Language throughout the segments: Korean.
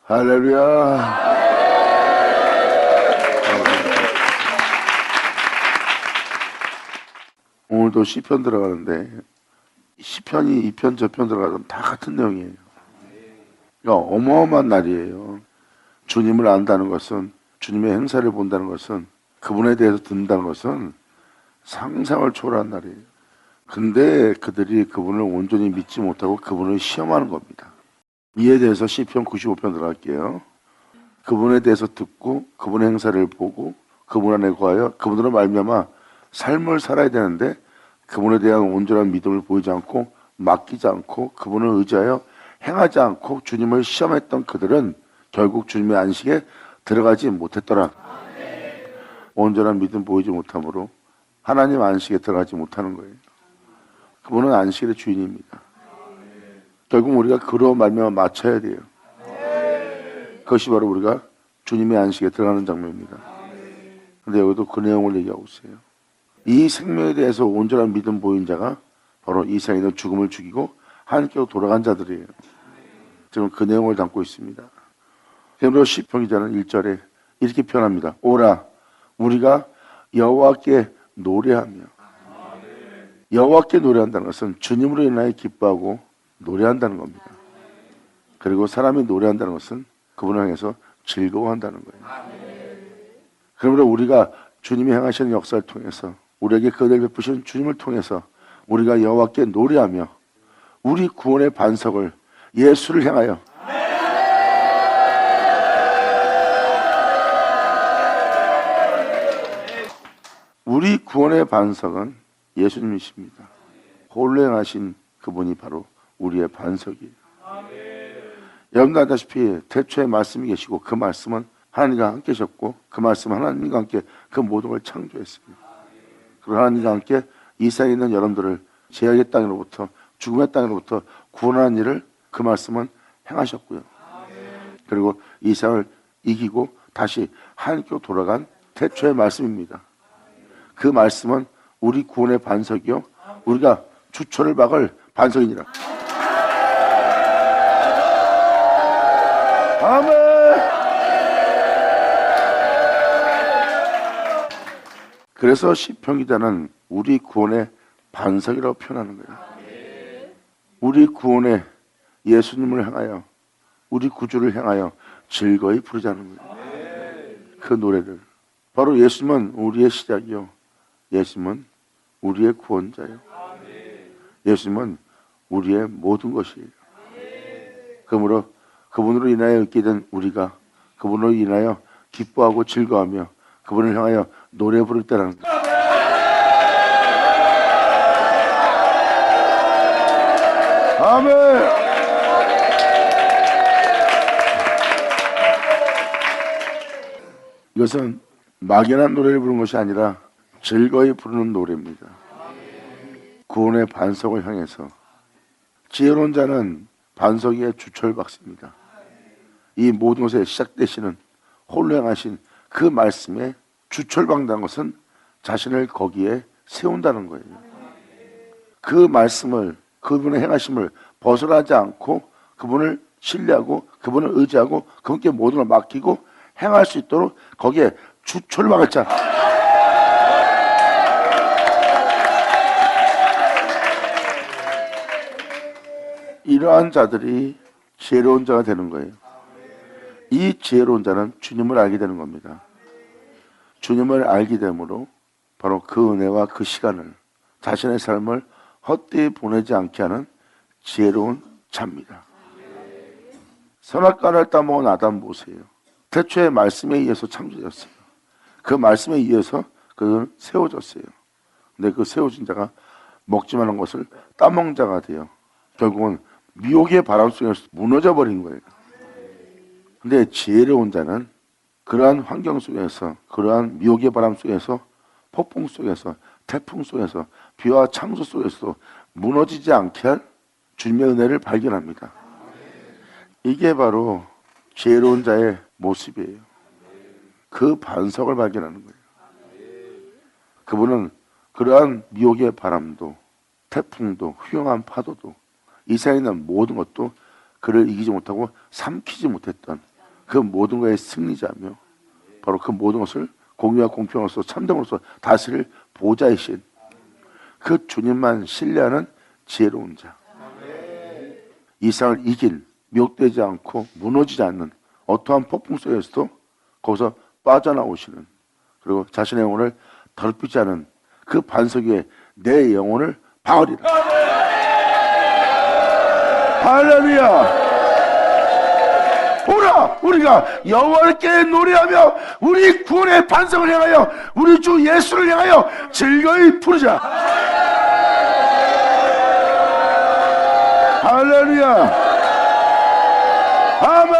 할렐루야. 오늘도 시편 들어가는데 시편이 이 편 저 편 들어가면 다 같은 내용이에요. 그러니까 어마어마한 날이에요. 주님을 안다는 것은, 주님의 행사를 본다는 것은, 그분에 대해서 듣는다는 것은 상상을 초월한 날이에요. 근데 그들이 그분을 온전히 믿지 못하고 그분을 시험하는 겁니다. 이에 대해서 시편 95편 들어갈게요. 그분에 대해서 듣고 그분의 행사를 보고 그분 안에 거하여 그분으로 말미암아 삶을 살아야 되는데 그분에 대한 온전한 믿음을 보이지 않고 맡기지 않고 그분을 의지하여 행하지 않고 주님을 시험했던 그들은 결국 주님의 안식에 들어가지 못했더라. 온전한 믿음 보이지 못함으로 하나님 안식에 들어가지 못하는 거예요. 그분은 안식의 주인입니다. 결국 우리가 그로 말미암아 맞춰야 돼요. 그것이 바로 우리가 주님의 안식에 들어가는 장면입니다. 근데 여기도 그 내용을 얘기하고 있어요. 이 생명에 대해서 온전한 믿음 보인 자가 바로 이 세상에 있는 죽음을 죽이고 하나님께로 돌아간 자들이에요. 지금 그 내용을 담고 있습니다. 그러므로 시편 기자는 1절에 이렇게 표현합니다. 오라 우리가 여호와께 노래하며. 여호와께 노래한다는 것은 주님으로 인하여 기뻐하고 노래한다는 겁니다. 그리고 사람이 노래한다는 것은 그분을 향해서 즐거워한다는 거예요. 그러므로 우리가 주님이 행하시는 역사를 통해서 우리에게 그들 베푸신 주님을 통해서 우리가 여호와께 노래하며 우리 구원의 반석을 예수를 향하여 우리 구원의 반석은 예수님이십니다. 홀로 행하신 그분이 바로 우리의 반석이에요. 여러분도 아다시피 태초에 말씀이 계시고 그 말씀은 하나님과 함께 계셨고 그 말씀은 하나님과 함께 그 모든 걸 창조했습니다. 그리고 하나님과 함께 이 세상에 있는 여러분들을 죄악의 땅으로부터 죽음의 땅으로부터 구원하는 일을 그 말씀은 행하셨고요. 그리고 이 세상을 이기고 다시 하나님께로 돌아간 태초의 말씀입니다. 그 말씀은 우리 구원의 반석이요 우리가 주초를 박을 반석이니라. 아멘. 그래서 시편 기자는 우리 구원의 반석이라고 표현하는 거예요. 우리 구원의 예수님을 향하여 우리 구주를 향하여 즐거이 부르자는 거예요. 그 노래를. 바로 예수님은 우리의 시작이요 예수님은 우리의 구원자예요. 예수님은 우리의 모든 것이에요. 그러므로 그분으로 인하여 있게 된 우리가 그분으로 인하여 기뻐하고 즐거워하며 그분을 향하여 노래 부를 때라는 거예요. 아멘. 이것은 막연한 노래를 부르는 것이 아니라 즐거이 부르는 노래입니다. 구원의 반석을 향해서. 지혜로운 자는 반석 위에 주철 박습니다. 이 모든 것에 시작되시는 홀로 행하신 그 말씀에 주철 박는다는 것은 자신을 거기에 세운다는 거예요. 그 말씀을 그분의 행하심을 벗어나지 않고 그분을 신뢰하고 그분을 의지하고 그분께 모든 걸 맡기고 행할 수 있도록 거기에 주철을 박았잖아. 이러한 자들이 지혜로운 자가 되는 거예요. 이 지혜로운 자는 주님을 알게 되는 겁니다. 주님을 알게 되므로 바로 그 은혜와 그 시간을 자신의 삶을 헛되이 보내지 않게 하는 지혜로운 자입니다. 선악과를 따먹은 아담 보세요. 태초의 말씀에 의해서 창조되었어요. 그 말씀에 의해서 그는 세워졌어요. 근데 그 세워진 자가 먹지만 한 것을 따먹은 자가 돼요. 결국은 미혹의 바람 속에서 무너져 버린 거예요. 근데 지혜로운 자는 그러한 환경 속에서 그러한 미혹의 바람 속에서 폭풍 속에서 태풍 속에서 비와 창수 속에서도 무너지지 않게 할 주님의 은혜를 발견합니다. 이게 바로 지혜로운 자의 모습이에요. 그 반석을 발견하는 거예요. 그분은 그러한 미혹의 바람도 태풍도 휘황한 파도도 이 세상에 있는 모든 것도 그를 이기지 못하고 삼키지 못했던 그 모든 것의 승리자며 바로 그 모든 것을 공의와 공평으로서 참됨으로써 다스릴 보좌이신 그 주님만 신뢰하는 지혜로운 자. 이 세상을 이길 미혹되지 않고 무너지지 않는 어떠한 폭풍 속에서도 거기서 빠져나오시는, 그리고 자신의 영혼을 더럽히지 않은 그 반석 위에 내 영혼을 박으리라. 할렐루야. 오라, 우리가 여호와께 노래하며 우리 구원의 반석을 향하여 우리 주 예수를 향하여 즐거이 부르자. 할렐루야. 아멘.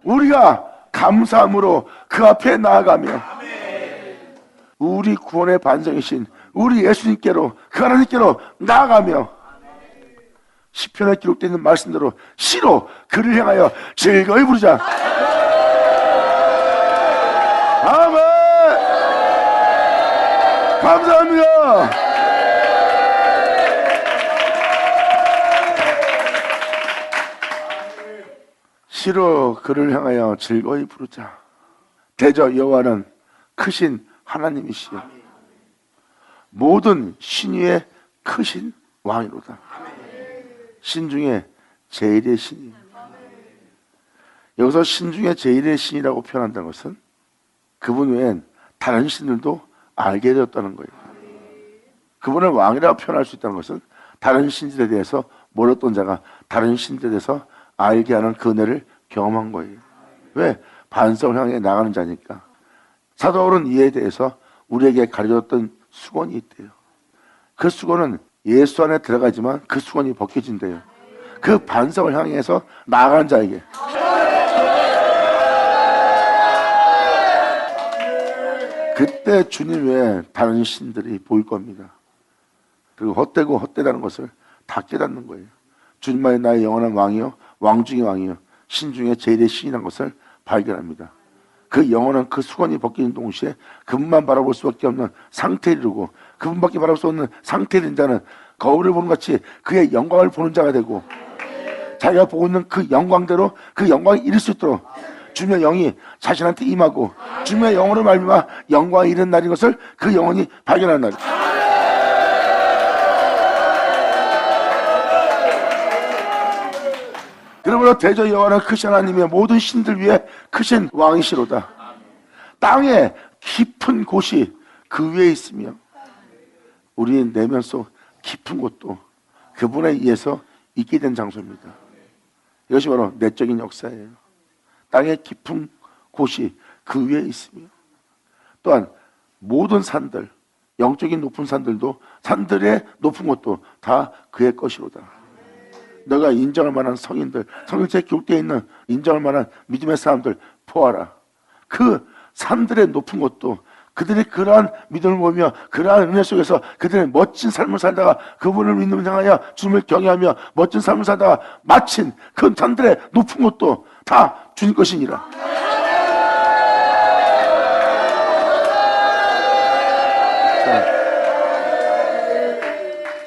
우리가 감사함으로 그 앞에 나아가며 우리 구원의 반석이신 우리 예수님께로, 그 하나님께로 나아가며 시편에 기록되어 있는 말씀대로 시로 그를 향하여 즐거이 부르자. 아멘. 감사합니다. 시로 그를 향하여 즐거이 부르자. 대저 여호와는 크신 하나님이시여 모든 신 위에 크신 왕이로다. 신 중에 제일의 신이. 여기서 신 중에 제일의 신이라고 표현한다는 것은 그분 외엔 다른 신들도 알게 되었다는 거예요. 그분을 왕이라고 표현할 수 있다는 것은 다른 신들에 대해서 몰랐던 자가 다른 신들에 대해서 알게 하는 그 은혜를 경험한 거예요. 왜? 반석을 향해 나가는 자니까. 사도 바울은 이에 대해서 우리에게 가르쳐줬던 수건이 있대요. 그 수건은 예수 안에 들어가지만 그 수건이 벗겨진대요. 그 반석을 향해서 나아가는 자에게. 그때 주님 외에 다른 신들이 보일 겁니다. 그리고 헛되고 헛되다는 것을 다 깨닫는 거예요. 주님만이 나의 영원한 왕이요 왕 중의 왕이요 신 중에 제일의 신이라는 것을 발견합니다. 그 영혼은 그 수건이 벗기는 동시에 그분만 바라볼 수밖에 없는 상태에 이르고, 그분밖에 바라볼 수 없는 상태에 이른 자는 거울을 보는 같이 그의 영광을 보는 자가 되고, 자기가 보고 있는 그 영광대로 그 영광이 이룰 수 있도록 주님의 영이 자신한테 임하고 주님의 영으로 말미암아 영광이 이른 날인 것을 그 영혼이 발견하는 날이에요. 그러므로 대저 여호와는 크신 하나님의 모든 신들 위에 크신 왕이시로다. 땅의 깊은 곳이 그 위에 있으며 우리 내면 속 깊은 곳도 그분에 의해서 있게 된 장소입니다. 이것이 바로 내적인 역사예요. 땅의 깊은 곳이 그 위에 있으며 또한 모든 산들, 영적인 높은 산들도 산들의 높은 곳도 다 그의 것이로다. 너가 인정할 만한 성인들, 성경책에 기록되어 있는 인정할 만한 믿음의 사람들 보아라. 그 산들의 높은 곳도 그들이 그러한 믿음을 보며 그러한 은혜 속에서 그들의 멋진 삶을 살다가 그분을 믿음을 향하여 주님을 경외하며 멋진 삶을 살다가 마친 그 산들의 높은 곳도 다 주님 것이니라.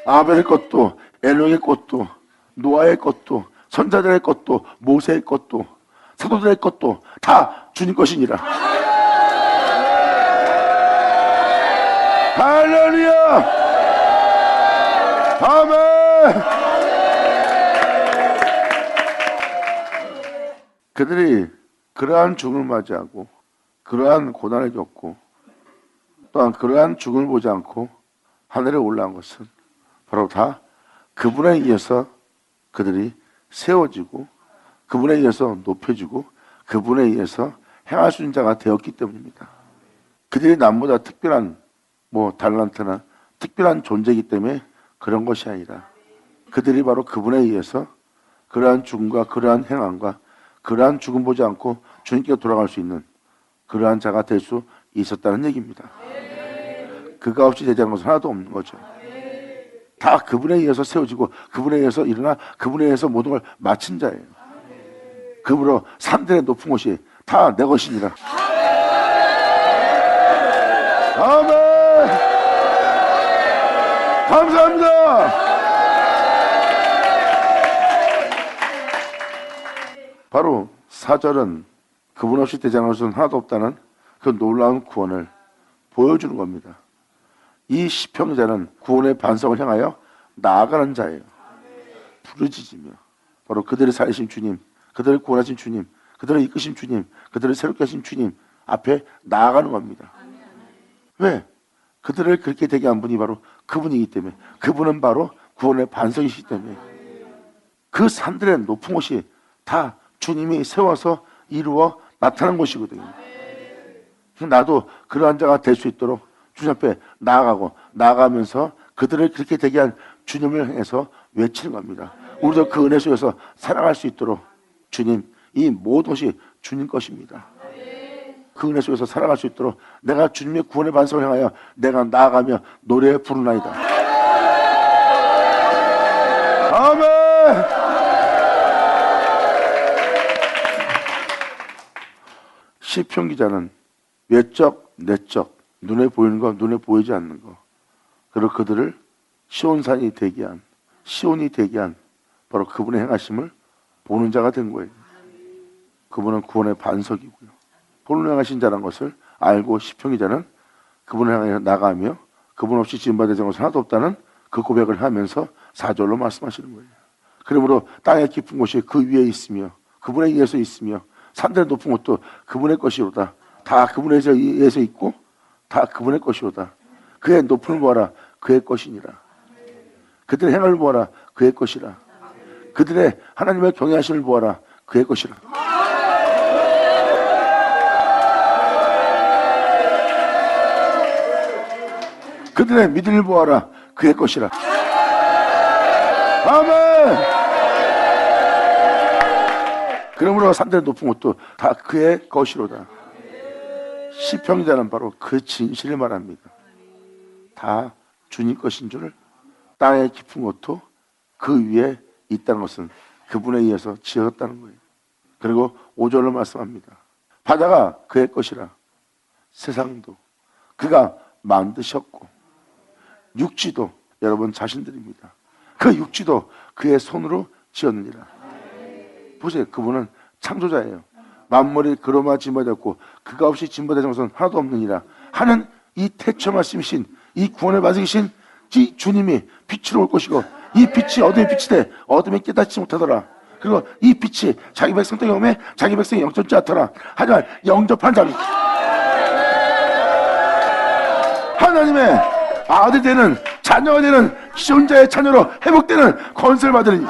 아벨의 것도 에녹의 것도 노아의 것도 선자들의 것도 모세의 것도 사도들의 것도 다 주님 것이니라. 할렐루야. 아멘. 그들이 그러한 죽음을 맞이하고 그러한 고난을 겪고 또한 그러한 죽음을 보지 않고 하늘에 올라간 것은 바로 다 그분에 의해서 그들이 세워지고 그분에 의해서 높여지고 그분에 의해서 행할 수 있는 자가 되었기 때문입니다. 그들이 남보다 특별한 달란트나 특별한 존재이기 때문에 그런 것이 아니라 그들이 바로 그분에 의해서 그러한 죽음과 그러한 행함과 그러한 죽음 보지 않고 주님께 돌아갈 수 있는 그러한 자가 될 수 있었다는 얘기입니다. 그가 없이 되지 않은 것은 하나도 없는 거죠. 다 그분에 의해서 세워지고 그분에 의해서 일어나 그분에 의해서 모든 걸 마친 자예요. 그러므로 산들의 높은 곳이 다 내 것이니라. 아멘. 감사합니다. 바로 4절은 그분 없이 되지 않을 것은 하나도 없다는 그 놀라운 구원을 보여주는 겁니다. 이 시편자는 구원의 반석을 향하여 나아가는 자예요. 부르짖으며 바로 그들을 살리신 주님, 그들을 구원하신 주님, 그들을 이끄신 주님, 그들을 새롭게 하신 주님 앞에 나아가는 겁니다. 왜? 그들을 그렇게 되게 한 분이 바로 그분이기 때문에, 그분은 바로 구원의 반석이시기 때문에, 그 산들의 높은 곳이 다 주님이 세워서 이루어 나타난 곳이거든요. 나도 그러한 자가 될 수 있도록 주님 앞에 나아가면서 그들을 그렇게 되게 한 주님을 향해서 외치는 겁니다. 우리도 그 은혜 속에서 살아갈 수 있도록 주님, 이 모든 것이 주님 것입니다. 그 은혜 속에서 살아갈 수 있도록 내가 주님의 구원의 반석을 향하여 내가 나아가며 노래 부르나이다. 아멘. 시편 기자는 외적, 내적, 눈에 보이는 거, 눈에 보이지 않는 거, 그리고 그들을 시온산이 되게 한, 시온이 되게 한 바로 그분의 행하심을 보는 자가 된 거예요. 그분은 구원의 반석이고요. 본을 행하신 자라는 것을 알고 시편 기자는 그분을 향해 나가며 그분 없이 지음받을 것은 하나도 없다는 그 고백을 하면서 4절로 말씀하시는 거예요. 그러므로 땅의 깊은 곳이 그 위에 있으며 그분에 의해서 있으며 산들의 높은 곳도 그분의 것이로다. 다 그분에 의해서 있고 다 그분의 것이로다. 그의 높음을 보아라. 그의 것이니라. 그들의 행을 보아라. 그의 것이라. 그들의 하나님의 경외하심을 보아라. 그의 것이라. 그들의 믿음을 보아라. 그의 것이라. 아멘. 그러므로 산들의 높은 곳도 다 그의 것이로다. 시편자는 바로 그 진실을 말합니다. 다 주님 것인 줄, 땅의 깊은 곳도 그 위에 있다는 것은 그분에 의해서 지었다는 거예요. 그리고 5절로 말씀합니다. 바다가 그의 것이라. 세상도 그가 만드셨고 육지도 여러분 자신들입니다. 그 육지도 그의 손으로 지었느니라. 보세요. 그분은 창조자예요. 만물이 그로마 짓밟았고 그가 없이 짓밟은 것은 하나도 없느니라 하는 이 태초 말씀이신 이 구원의 반석이신 이 주님이 빛으로 올 것이고 이 빛이 어둠의 빛이 돼 어둠이 깨닫지 못하더라. 그리고 이 빛이 자기 백성 때에 오매 자기 백성이 영접지 않더라. 하지만 영접한 자는 하나님의 아들 되는 자녀가 되는 시온자의 자녀로 회복되는 건설을 받으니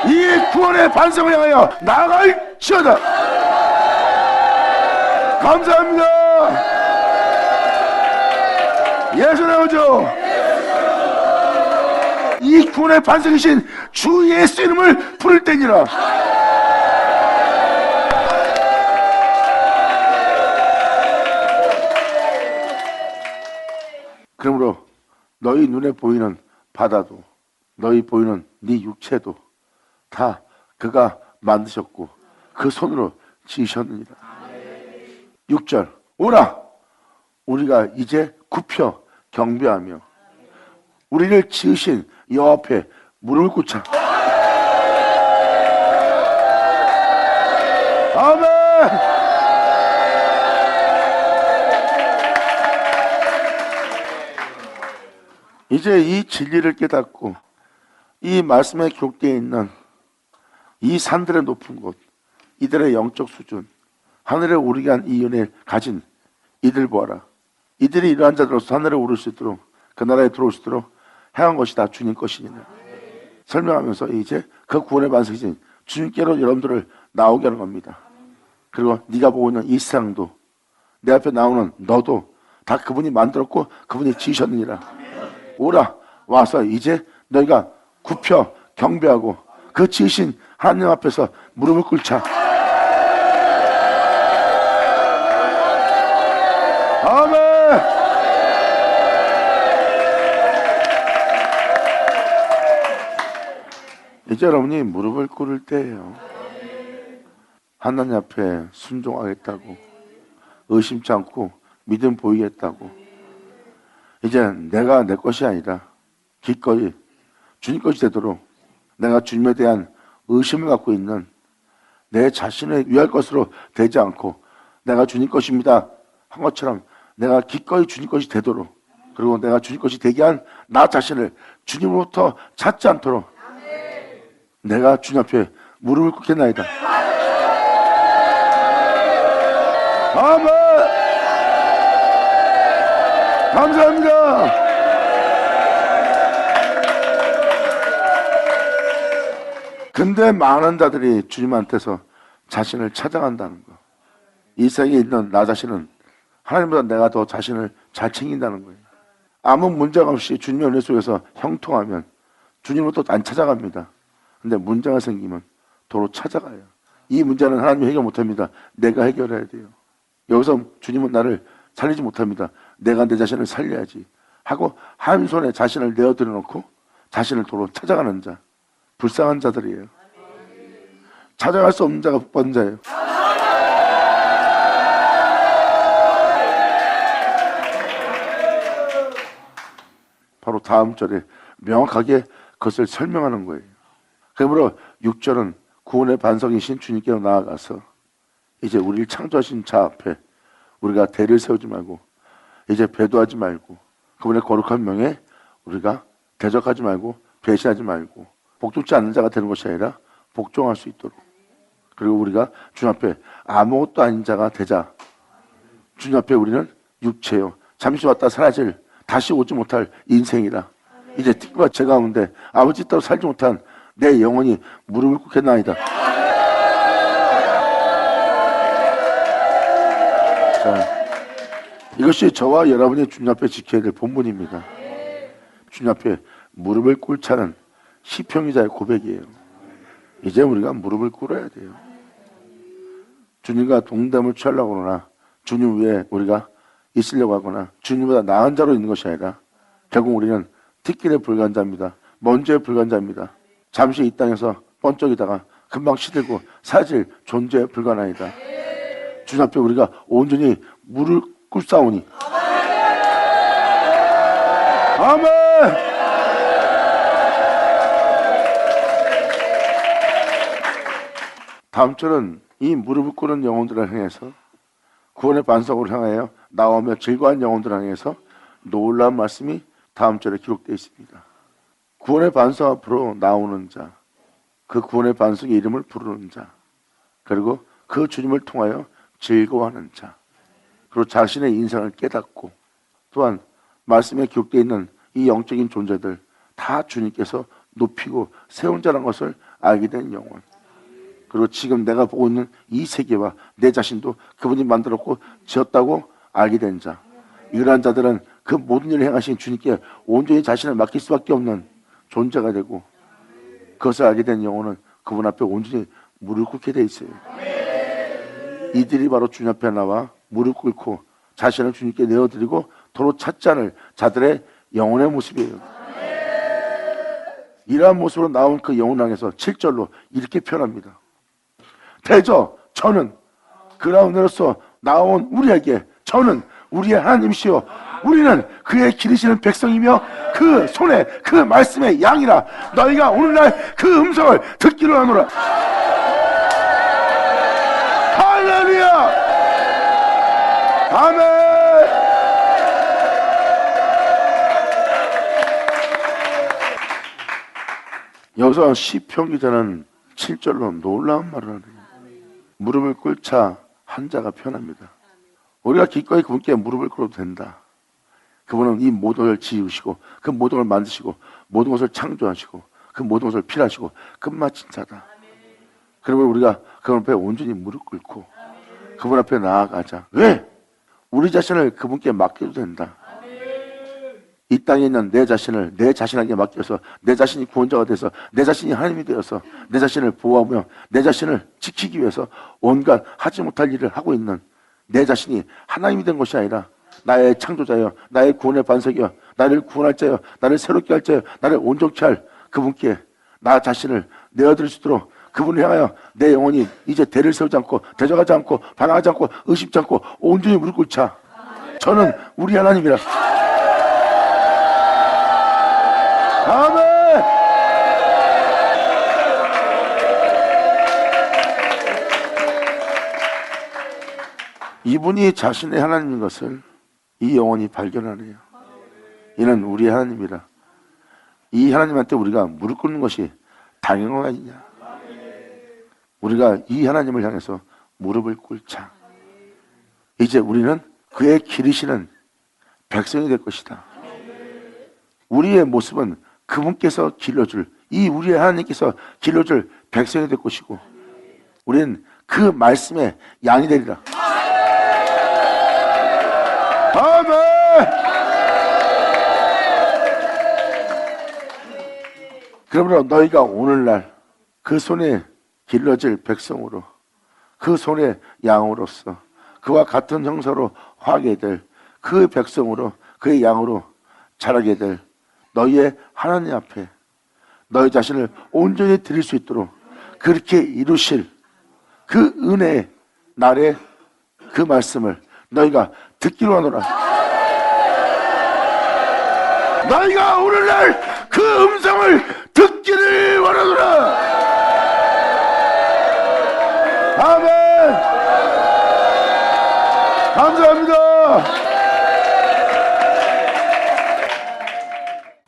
이 구원의 반석을 향하여 나아갈지어다. 감사합니다. 예수 나오죠. 이 구원의 반석이신 주 예수 이름을 부를 때니라. 그러므로 너희 눈에 보이는 바다도 너희 보이는 네 육체도 다 그가 만드셨고 그 손으로 지으셨느니라. 6절 오라 우리가 이제 굽혀 경배하며 우리를 지으신 여호와 앞에 무릎을 꿇자. 아멘. 이제 이 진리를 깨닫고 이 말씀의 교계에 있는 이 산들의 높은 곳, 이들의 영적 수준, 하늘에 오르게 한 이 은혜를 가진 이들 보아라. 이들이 이러한 자들로서 하늘에 오를 수 있도록 그 나라에 들어올 수 있도록 행한 것이 다 주님 것이니라. 설명하면서 이제 그 구원의 반석이신 주님께로 여러분들을 나오게 하는 겁니다. 그리고 네가 보고 있는 이 세상도 내 앞에 나오는 너도 다 그분이 만들었고 그분이 지으셨느니라. 오라 와서 이제 너희가 굽혀 경배하고 그 지으신 하나님 앞에서 무릎을 꿇자. 아멘. 이제 여러분이 무릎을 꿇을 때예요. 하나님 앞에 순종하겠다고 의심치 않고 믿음 보이겠다고 이제 내가 내 것이 아니라 기꺼이 주님 것이 되도록 내가 주님에 대한 의심을 갖고 있는 내 자신을 위할 것으로 되지 않고 내가 주님 것입니다 한 것처럼 내가 기꺼이 주님 것이 되도록, 그리고 내가 주님 것이 되게 한 나 자신을 주님으로부터 찾지 않도록 내가 주님 앞에 무릎을 꿇겠나이다. 아멘. 감사합니다. 근데 많은 자들이 주님한테서 자신을 찾아간다는 거. 이 세상에 있는 나 자신은 하나님보다 내가 더 자신을 잘 챙긴다는 거예요. 아무 문제가 없이 주님의 은혜 속에서 형통하면 주님으로부터 안 찾아갑니다. 근데 문제가 생기면 도로 찾아가요. 이 문제는 하나님이 해결 못합니다. 내가 해결해야 돼요. 여기서 주님은 나를 살리지 못합니다. 내가 내 자신을 살려야지 하고 한 손에 자신을 내어드려 놓고 자신을 도로 찾아가는 자, 불쌍한 자들이에요. 찾아갈 수 없는 자가 복 받는 자예요. 바로 다음 절에 명확하게 그것을 설명하는 거예요. 그러므로 6절은 구원의 반석이신 주님께로 나아가서 이제 우리를 창조하신 자 앞에 우리가 대를 세우지 말고 이제 배도하지 말고 그분의 거룩한 명에 우리가 대적하지 말고 배신하지 말고 복종치 않는 자가 되는 것이 아니라 복종할 수 있도록, 그리고 우리가 주님 앞에 아무것도 아닌 자가 되자. 주님 앞에 우리는 육체요 잠시 왔다 사라질 다시 오지 못할 인생이라. 이제 특별히 제 가운데 아버지 따로 살지 못한 내 영혼이 무릎을 꿇겠나이다. 자, 이것이 저와 여러분이 주님 앞에 지켜야 될 본분입니다. 주님 앞에 무릎을 꿇자는 시편기자의 고백이에요. 이제 우리가 무릎을 꿇어야 돼요. 주님과 동담을 취하려고 하거나 주님 위에 우리가 있으려고 하거나 주님보다 나은 자로 있는 것이 아니라 결국 우리는 틱길에 불과한 자입니다. 먼저에 불과한 자입니다. 잠시 이 땅에서 번쩍이다가 금방 시들고 사라질 존재에 불과하나이다. 주님 앞에 우리가 온전히 무릎 꿇사오니 아멘. 다음 절은 이 무릎을 꿇은 영혼들을 향해서 구원의 반석으로 향하여 나오며 즐거운 영혼들을 향해서 놀라운 말씀이 다음 절에 기록되어 있습니다. 구원의 반석 앞으로 나오는 자, 그 구원의 반석의 이름을 부르는 자, 그리고 그 주님을 통하여 즐거워하는 자, 그리고 자신의 인생을 깨닫고 또한 말씀에 기록되어 있는 이 영적인 존재들 다 주님께서 높이고 세운 자라는 것을 알게 된 영혼, 그리고 지금 내가 보고 있는 이 세계와 내 자신도 그분이 만들었고 지었다고 알게 된 자, 이러한 자들은 그 모든 일을 행하신 주님께 온전히 자신을 맡길 수밖에 없는 존재가 되고, 그것을 알게 된 영혼은 그분 앞에 온전히 무릎 꿇게 돼 있어요. 이들이 바로 주님 앞에 나와 무릎 꿇고 자신을 주님께 내어드리고 도로 찾지 않을 자들의 영혼의 모습이에요. 이러한 모습으로 나온 그 영혼을 향해서 7절로 이렇게 표현합니다. 대저 저는 그라운드로서 나온 우리에게 저는 우리의 하나님이시요 우리는 그의 기르시는 백성이며 그 손에 그 말씀의 양이라. 너희가 오늘날 그 음성을 듣기로 하노라. 할렐루야. 아멘. 여기서 시편 기자는 7절로 놀라운 말을 하네요. 무릎을 꿇자 한 자가 표현합니다. 우리가 기꺼이 그분께 무릎을 꿇어도 된다. 그분은 이 모든 것을 지으시고 그 모든 걸 만드시고 모든 것을 창조하시고 그 모든 것을 필요하시고 끝마친 자다. 그러면 우리가 그분 앞에 온전히 무릎 꿇고 그분 앞에 나아가자. 왜? 우리 자신을 그분께 맡겨도 된다. 이 땅에 있는 내 자신을 내 자신에게 맡겨서 내 자신이 구원자가 돼서 내 자신이 하나님이 되어서 내 자신을 보호하며 내 자신을 지키기 위해서 온갖 하지 못할 일을 하고 있는 내 자신이 하나님이 된 것이 아니라 나의 창조자여 나의 구원의 반석이여 나를 구원할 자여 나를 새롭게 할 자여 나를 온전케 할 그분께 나 자신을 내어드릴 수 있도록 그분을 향하여 내 영혼이 이제 대를 세우지 않고 대적하지 않고 반항하지 않고 의심치 않고 온전히 무릎 꿇자. 저는 우리 하나님이라. 아멘. 이분이 자신의 하나님인 것을 이 영혼이 발견하네요. 이는 우리의 하나님이라. 이 하나님한테 우리가 무릎 꿇는 것이 당연한 거 아니냐. 우리가 이 하나님을 향해서 무릎을 꿇자. 이제 우리는 그의 기르시는 백성이 될 것이다. 우리의 모습은 그분께서 길러줄, 이 우리의 하나님께서 길러줄 백성이 될 것이고, 우리는 그 말씀의 양이 되리라. 아멘. 그러므로 너희가 오늘날 그 손에 길러질 백성으로, 그 손의 양으로서 그와 같은 형사로 화하게 될 그 백성으로, 그의 양으로 자라게 될 너희의 하나님 앞에 너희 자신을 온전히 드릴 수 있도록 그렇게 이루실 그 은혜의 날에 그 말씀을 너희가 듣기로 하노라. 너희가 오늘날 그 음성을 듣기를 원하노라. 아멘. 감사합니다.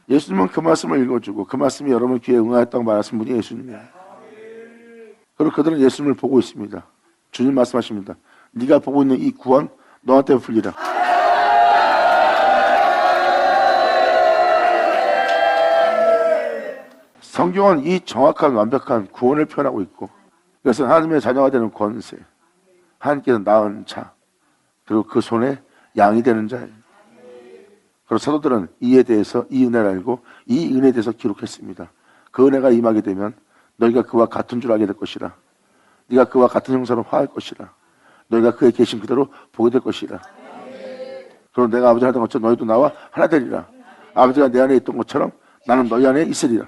예수님은 그 말씀을 읽어주고 그 말씀이 여러분 귀에 응하였다고 말하신 분이 예수님이에요. 그리고 그들은 예수님을 보고 있습니다. 주님 말씀하십니다. 네가 보고 있는 이 구원 너한테 풀리라. 성경은 이 정확한 완벽한 구원을 표현하고 있고, 그것은 하나님의 자녀가 되는 권세, 하나님께서 낳은 자, 그리고 그 손에 양이 되는 자예요. 그리고 사도들은 이에 대해서 이 은혜를 알고 이 은혜에 대해서 기록했습니다. 그 은혜가 임하게 되면 너희가 그와 같은 줄 알게 될 것이라. 네가 그와 같은 형사로 화할 것이라. 너희가 그의 계신 그대로 보게 될 것이라. 그럼 내가 아버지 하던 것처럼 너희도 나와 하나 되리라. 아버지가 내 안에 있던 것처럼 나는 너희 안에 있으리라.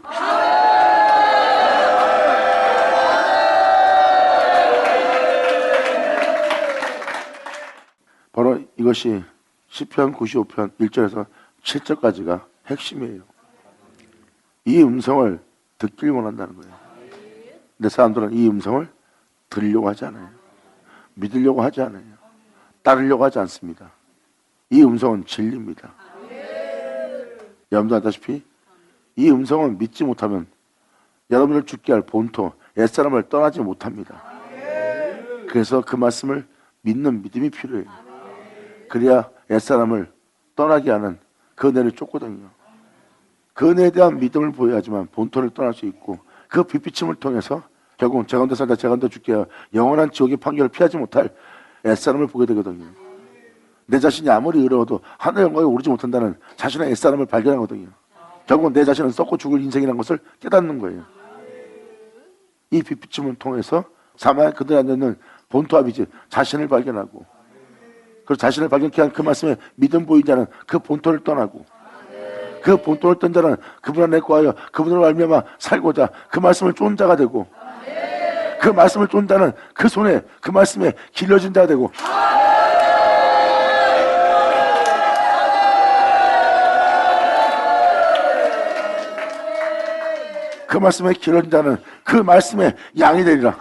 바로 이것이 시편 95편 1절에서 7절까지가 핵심이에요. 이 음성을 듣길 원한다는 거예요. 근데 사람들은 이 음성을 들으려고 하지 않아요. 믿으려고 하지 않아요. 따르려고 하지 않습니다. 이 음성은 진리입니다. 여러분도 알다시피 이 음성을 믿지 못하면 여러분을 죽게 할 본토 옛사람을 떠나지 못합니다. 그래서 그 말씀을 믿는 믿음이 필요해요. 그래야 옛사람을 떠나게 하는 그 은혜를 쫓거든요. 그 은혜에 대한 믿음을 보여야지만 본토를 떠날 수 있고, 그 빛비침을 통해서 결국 제 가운데 살다 제 가운데 죽게 하여 영원한 지옥의 판결을 피하지 못할 옛사람을 보게 되거든요. 내 자신이 아무리 의로워도 하늘의 영광에 오르지 못한다는 자신의 옛사람을 발견하거든요. 결국 내 자신은 썩고 죽을 인생이라는 것을 깨닫는 거예요. 이 빛비침을 통해서 사망의 그들 안에 있는 본토 아비지 자신을 발견하고, 그리고 자신을 발견케 한 그 말씀에 믿음 보인 자는 그 본토를 떠나고, 그 본토를 떤 자는 그분 안에 거하여 그분으로 말미암아 살고자 그 말씀을 쫓는 자가 되고, 그 말씀을 쫓는 자는 그 손에 그 말씀에 길러진 자가 되고, 그 말씀에 길러진 자는 그 말씀의 양이 되리라.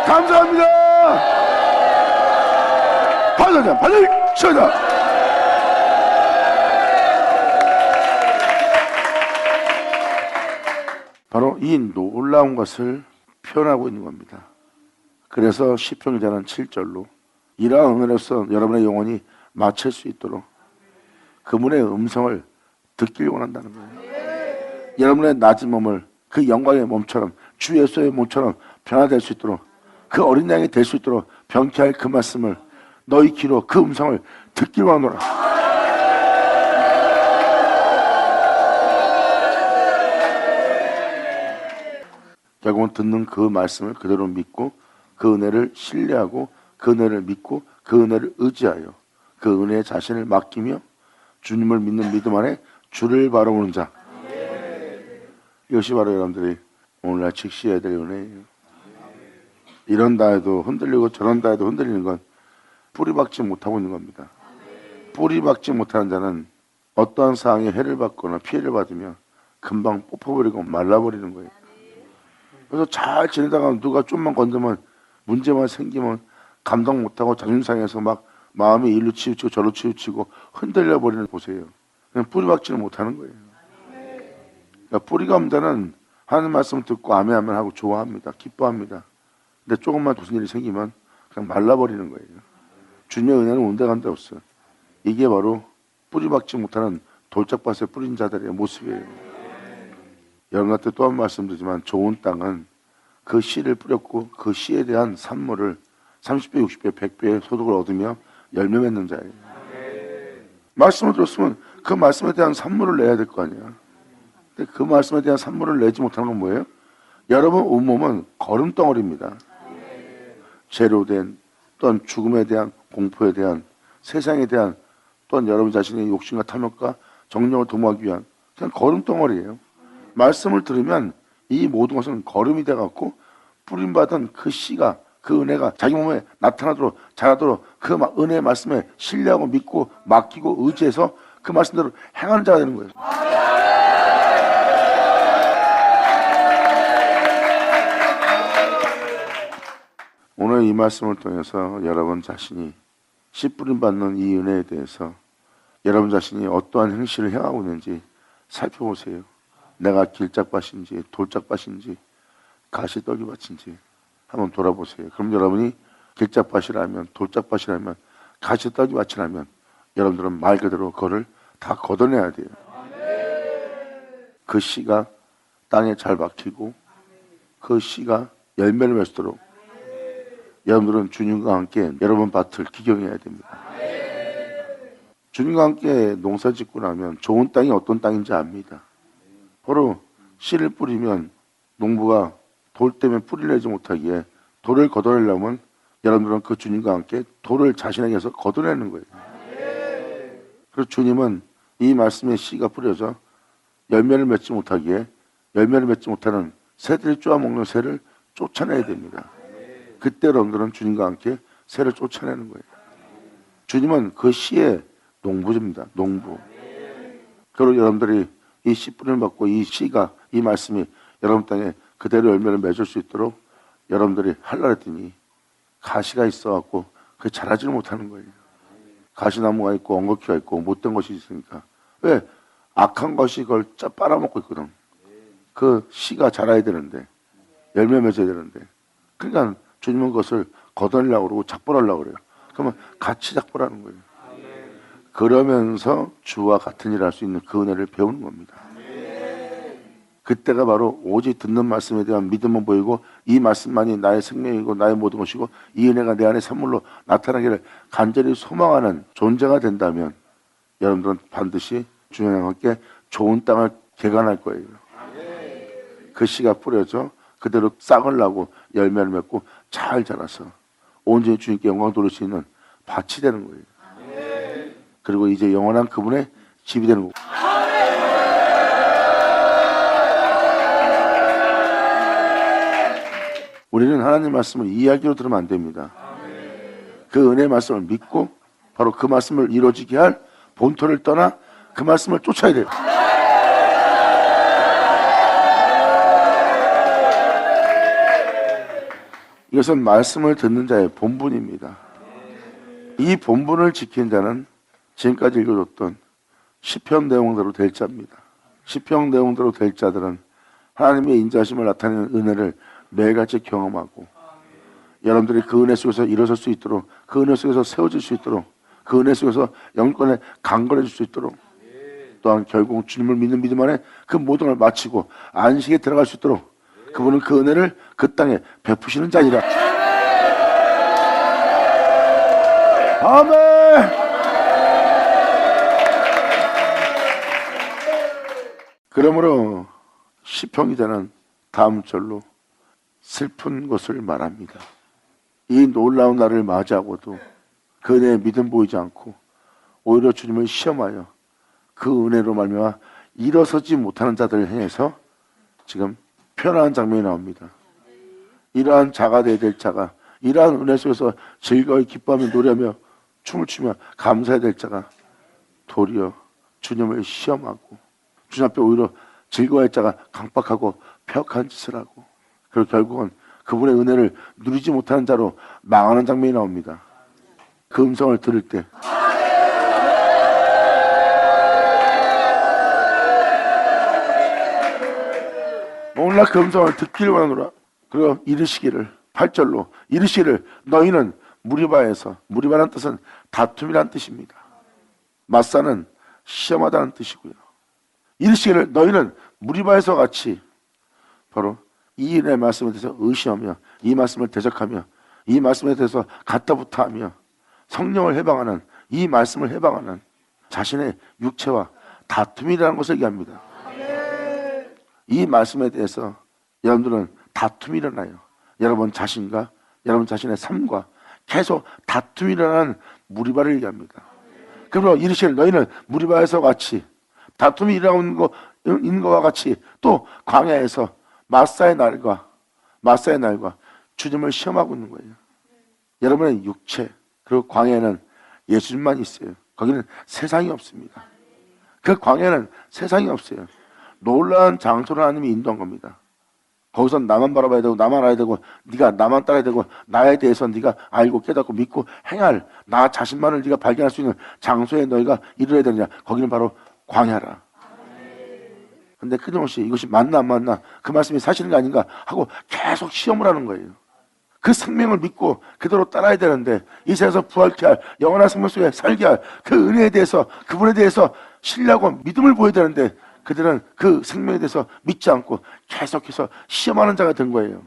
감사합니다. 받으자, 받으자. 바로 이 놀라운 것을 표현하고 있는 겁니다. 그래서 시편 기자는 7절로 이러한 은혜로서 여러분의 영혼이 맞출 수 있도록 그분의 음성을 듣길 원한다는 거예요. 여러분의 낮은 몸을 그 영광의 몸처럼 주 예수의 몸처럼 변화될 수 있도록, 그 어린 양이 될 수 있도록 병케 할 그 말씀을 너희 귀로 그 음성을 듣길 원하노라. 결국은 듣는 그 말씀을 그대로 믿고 그 은혜를 신뢰하고 그 은혜를 믿고 그 은혜를 의지하여 그 은혜에 자신을 맡기며 주님을 믿는 믿음 안에 주를 바라보는 자. 이것이 바로 여러분들이 오늘날 직시해야 될 은혜예요. 이런다 해도 흔들리고 저런다 해도 흔들리는 건 뿌리박지 못하고 있는 겁니다. 뿌리박지 못하는 자는 어떠한 상황에 해를 받거나 피해를 받으면 금방 뽑혀버리고 말라버리는 거예요. 그래서 잘 지내다가 누가 좀만 건드면 문제만 생기면 감당 못하고 자존심 상해서 막 마음이 일로 치우치고 저로 치우치고 흔들려 버리는 보세요. 그냥 뿌리박지를 못하는 거예요. 그러니까 뿌리가 없는 자는 하나님 말씀 듣고 아멘아멘 하고 좋아합니다. 기뻐합니다. 근데 조금만 무슨 일이 생기면 그냥 말라버리는 거예요. 주님의 은혜는 온데간데 없어요. 이게 바로 뿌리박지 못하는 돌짝밭에 뿌린 자들의 모습이에요. 여러분한테 또 한 번 말씀드리지만 좋은 땅은 그 씨를 뿌렸고 그 씨에 대한 산물을 30배, 60배, 100배의 소득을 얻으며 열매 맺는 자예요. 말씀을 들었으면 그 말씀에 대한 산물을 내야 될 거 아니야. 근데 그 말씀에 대한 산물을 내지 못하는 건 뭐예요? 여러분 온몸은 거름덩어리입니다. 죄로 된 또한 죽음에 대한 공포에 대한 세상에 대한 또한 여러분 자신의 욕심과 탐욕과 정욕을 도모하기 위한 그냥 거름덩어리예요. 말씀을 들으면 이 모든 것은 거름이 돼갖고 뿌림받은 그 씨가 그 은혜가 자기 몸에 나타나도록 자라도록 그 은혜의 말씀에 신뢰하고 믿고 맡기고 의지해서 그 말씀대로 행하는 자가 되는 거예요. 오늘 이 말씀을 통해서 여러분 자신이 씨 뿌림받는 이 은혜에 대해서 여러분 자신이 어떠한 행실을 행하고 있는지 살펴보세요. 내가 길짝밭인지 돌짝밭인지 가시떨기밭인지 한번 돌아보세요. 그럼 여러분이 길짝밭이라면 돌짝밭이라면 가시떨기밭이라면 여러분들은 말 그대로 그거를 다 걷어내야 돼요. 그 씨가 땅에 잘 박히고 그 씨가 열매를 맺도록 여러분들은 주님과 함께 여러분 밭을 기경해야 됩니다. 주님과 함께 농사 짓고 나면 좋은 땅이 어떤 땅인지 압니다. 바로 씨를 뿌리면 농부가 돌 때문에 뿌리를 내지 못하기에 돌을 걷어내려면 여러분들은 그 주님과 함께 돌을 자신에게서 걷어내는 거예요. 그래서 주님은 이 말씀의 씨가 뿌려져 열매를 맺지 못하기에 열매를 맺지 못하는 새들이 쪼아먹는 새를 쫓아내야 됩니다. 그때 여러분들은 주님과 함께 새를 쫓아내는 거예요. 주님은 그 씨의 농부입니다. 농부. 그리고 여러분들이 이 씨 뿌림을 받고 이 씨가 이 말씀이 여러분 땅에 그대로 열매를 맺을 수 있도록 여러분들이 하려고 했더니 가시가 있어갖고 그게 자라지를 못하는 거예요. 가시나무가 있고 엉겅퀴가 있고 못된 것이 있으니까. 왜? 악한 것이 그걸 빨아먹고 있거든. 그 씨가 자라야 되는데 열매 맺어야 되는데 그러니까 주님은 그것을 걷어내려고 그러고 작벌하려고 그래요. 그러면 같이 작벌하는 거예요. 그러면서 주와 같은 일을 할 수 있는 그 은혜를 배우는 겁니다. 그때가 바로 오직 듣는 말씀에 대한 믿음은 보이고 이 말씀만이 나의 생명이고 나의 모든 것이고 이 은혜가 내 안에 선물로 나타나기를 간절히 소망하는 존재가 된다면 여러분들은 반드시 주님과 함께 좋은 땅을 개간할 거예요. 그 씨가 뿌려져 그대로 싹을 나고 열매를 맺고 잘 자라서 온전히 주님께 영광 돌릴 수 있는 밭이 되는 거예요. 그리고 이제 영원한 그분의 집이 되는 거고. 우리는 하나님 말씀을 이야기로 들으면 안 됩니다. 그 은혜의 말씀을 믿고 바로 그 말씀을 이루어지게 할 본토를 떠나 그 말씀을 쫓아야 돼요. 이것은 말씀을 듣는 자의 본분입니다. 이 본분을 지킨 자는 지금까지 읽어줬던 시편 내용대로 될 자입니다. 시편 내용대로 될 자들은 하나님의 인자심을 나타내는 은혜를 매일같이 경험하고 여러분들이 그 은혜 속에서 일어설 수 있도록 그 은혜 속에서 세워질 수 있도록 그 은혜 속에서 영권에 강건해질 수 있도록 또한 결국 주님을 믿는 믿음 안에 그 모든 걸 마치고 안식에 들어갈 수 있도록 그분은 그 은혜를 그 땅에 베푸시는 자니라. 아멘. 그러므로 시편 기자는 다음 절로 슬픈 것을 말합니다. 이 놀라운 날을 맞이하고도 그 은혜의 믿음 보이지 않고 오히려 주님을 시험하여 그 은혜로 말미암아 일어서지 못하는 자들을 향해서 지금 표현하는 장면이 나옵니다. 이러한 자가 되어야 될 자가 이러한 은혜 속에서 즐거이 기뻐하며 노래하며 춤을 추며 감사해야 될 자가 도리어 주님을 시험하고 주님 앞에 오히려 즐거워할 자가 강박하고 폐역한 짓을 하고 그리고 결국은 그분의 은혜를 누리지 못하는 자로 망하는 장면이 나옵니다. 그 음성을 들을 때 오늘날 그 음성을 듣기를 원하노라. 그리고 이르시기를 8절로 이르시기를 너희는 무리바에서, 무리바라는 뜻은 다툼이라는 뜻입니다. 맞사는 시험하다는 뜻이고요. 이르시기를 너희는 무리바에서 같이 바로 이 일의 말씀에 대해서 의시하며 이 말씀을 대적하며 이 말씀에 대해서 가타부타하며 성령을 해방하는 이 말씀을 해방하는 자신의 육체와 다툼이라는 것을 얘기합니다. 이 말씀에 대해서 여러분들은 다툼이 일어나요. 여러분 자신과 여러분 자신의 삶과 계속 다툼이 일어나는 무리바를 얘기합니다. 그러므로 이르시기를 너희는 무리바에서 같이 다툼이 일어나고 있는 것과 같이 또 광야에서 마사의 날과 주님을 시험하고 있는 거예요. 여러분의 육체 그리고 광야에는 예수님만 있어요. 거기는 세상이 없습니다. 그 광야는 세상이 없어요. 놀라운 장소를 하나님이 인도한 겁니다. 거기서 나만 바라봐야 되고 나만 알아야 되고 네가 나만 따라야 되고 나에 대해서 네가 알고 깨닫고 믿고 행할 나 자신만을 네가 발견할 수 있는 장소에 너희가 이르러야 되느냐. 거기는 바로 광야라. 근데 끊임없이 이것이 맞나 안 맞나 그 말씀이 사실인가 아닌가 하고 계속 시험을 하는 거예요. 그 생명을 믿고 그대로 따라야 되는데 이 세상에서 부활케 할 영원한 생명 속에 살게 할 그 은혜에 대해서 그분에 대해서 신뢰하고 믿음을 보여야 되는데 그들은 그 생명에 대해서 믿지 않고 계속해서 시험하는 자가 된 거예요.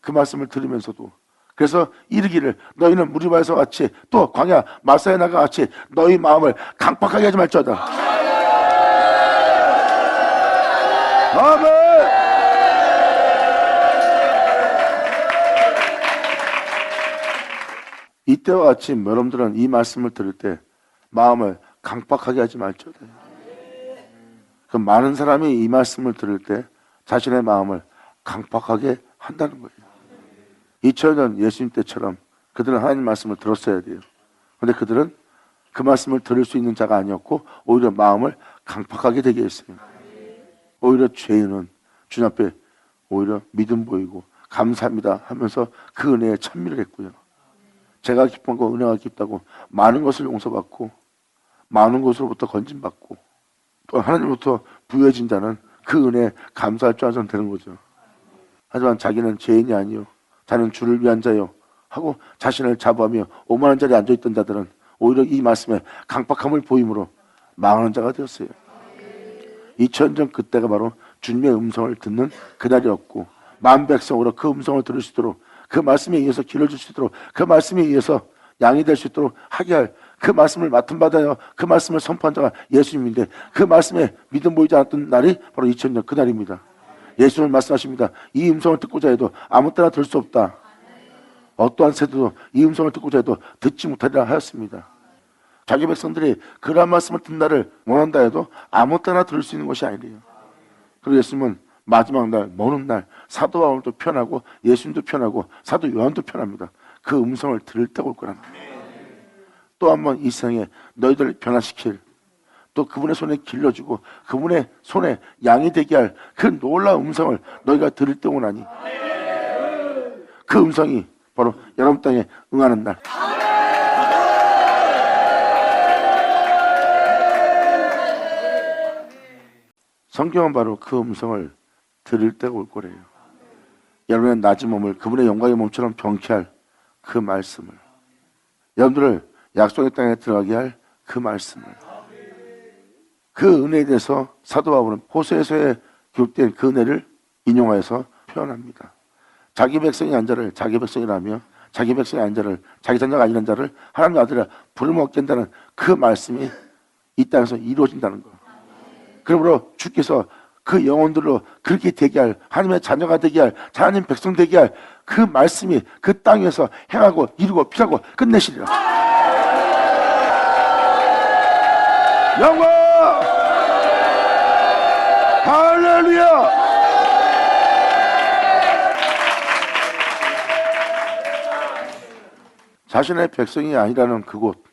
그 말씀을 들으면서도. 그래서 이르기를 너희는 무리바에서 같이 또 광야 마사의 나가 같이 너희 마음을 강팍하게 하지 말지어다. 아멘. 이때와 같이 여러분들은 이 말씀을 들을 때 마음을 강팍하게 하지 말지어다. 그 많은 사람이 이 말씀을 들을 때 자신의 마음을 강팍하게 한다는 거예요. 2000년 예수님 때처럼 그들은 하나님 말씀을 들었어야 돼요. 그런데 그들은 그 말씀을 들을 수 있는 자가 아니었고 오히려 마음을 강팍하게 되게 했어요. 오히려 죄인은 주님 앞에 오히려 믿음 보이고 감사합니다 하면서 그 은혜에 찬미를 했고요. 제가 기쁜 거 은혜가 깊다고 많은 것을 용서받고 많은 것으로부터 건진받고 또 하나님부터 부여해진 자는 그 은혜에 감사할 줄 알아서는 되는 거죠. 하지만 자기는 죄인이 아니요 자는 주를 위한 자요 하고 자신을 자부하며 오만한 자리에 앉아있던 자들은 오히려 이 말씀에 강팍함을 보임으로 망하는 자가 되었어요. 2000년 그때가 바로 주님의 음성을 듣는 그날이었고 만 백성으로 그 음성을 들을 수 있도록 그 말씀에 의해서 길을 줄 수 있도록 그 말씀에 의해서 양이 될 수 있도록 하게 할 그 말씀을 맡은 받아요. 그 말씀을 선포한 자가 예수님인데 그 말씀에 믿음 보이지 않았던 날이 바로 2000년 그날입니다. 예수님은 말씀하십니다. 이 음성을 듣고자 해도 아무 때나 들 수 없다. 어떠한 세대도 이 음성을 듣고자 해도 듣지 못하리라 하였습니다. 자기 백성들이 그러한 말씀을 듣는다를 원한다 해도 아무 때나 들을 수 있는 것이 아니래요. 그리고 예수님은 마지막 날, 모는 날 사도 바울도 편하고 예수님도 편하고 사도 요한도 편합니다. 그 음성을 들을 때가 올 거랍니다. 또 한 번 이 세상에 너희들을 변화시킬 또 그분의 손에 길러주고 그분의 손에 양이 되게 할 그 놀라운 음성을 너희가 들을 때 오나니 그 음성이 바로 여러분 땅에 응하는 날. 성경은 바로 그 음성을 들을 때가 올 거래요. 여러분의 낮은 몸을 그분의 영광의 몸처럼 병케 할 그 말씀을 여러분들을 약속의 땅에 들어가게 할 그 말씀을 그 은혜에 대해서 사도 바울은 호세서에 기록된 그 은혜를 인용하여서 표현합니다. 자기 백성이 한 자를 자기 백성이라며 자기 백성이 아닌 자를 자기 자녀가 아니란 자를 하나님의 아들이라 부르면 얻게 된다는 그 말씀이 이 땅에서 이루어진다는 것. 그러므로 주께서 그 영혼들로 그렇게 되게 할 하나님의 자녀가 되게 할 하나님 백성 되게 할 그 말씀이 그 땅에서 행하고 이루고 피하고 끝내시리라. 영광! 할렐루야! 자신의 백성이 아니라는 그곳,